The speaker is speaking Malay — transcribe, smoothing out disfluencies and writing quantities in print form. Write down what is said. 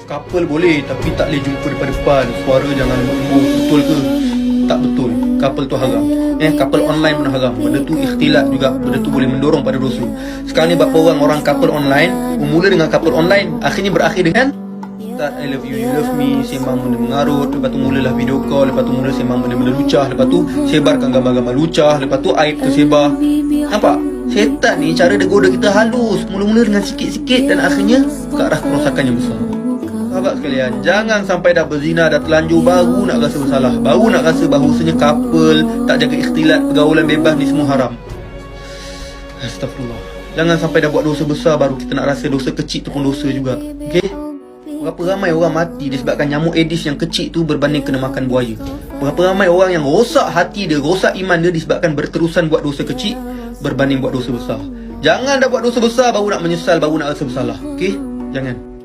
couple boleh, tapi tak boleh jumpa depan-depan. Suara jangan lembut. Betul ke? Tak betul. Couple tu haram. Couple online pun haram. Benda tu ikhtilat juga. Benda tu boleh mendorong pada dosa. Sekarang ni berapa orang couple online bermula dengan couple online, akhirnya berakhir dengan I love you, you love me, sembang benda mengarut. Lepas tu mulalah video call. Lepas tu mula sembang benda-benda lucah. Lepas tu sebarkan gambar-gambar lucah. Lepas tu aib tersebar. Nampak? Syaitan ni cara dia goda kita halus. Mula-mula dengan sikit-sikit dan akhirnya ke arah kerosakan yang besar. Sahabat sekalian, jangan sampai dah berzina, dah terlanjur, baru nak rasa bersalah, baru nak rasa bahawasanya couple tak jaga ikhtilat, pergaulan bebas ni semua haram. Astagfirullah. Jangan sampai dah buat dosa besar baru kita nak rasa dosa kecil tu pun dosa juga. Okey? Berapa ramai orang mati disebabkan nyamuk Aedes yang kecil tu berbanding kena makan buaya. Berapa ramai orang yang rosak hati dia, rosak iman dia disebabkan berterusan buat dosa kecil berbanding buat dosa besar. Jangan dah buat dosa besar baru nak menyesal, baru nak rasa bersalah. Okey? Jangan.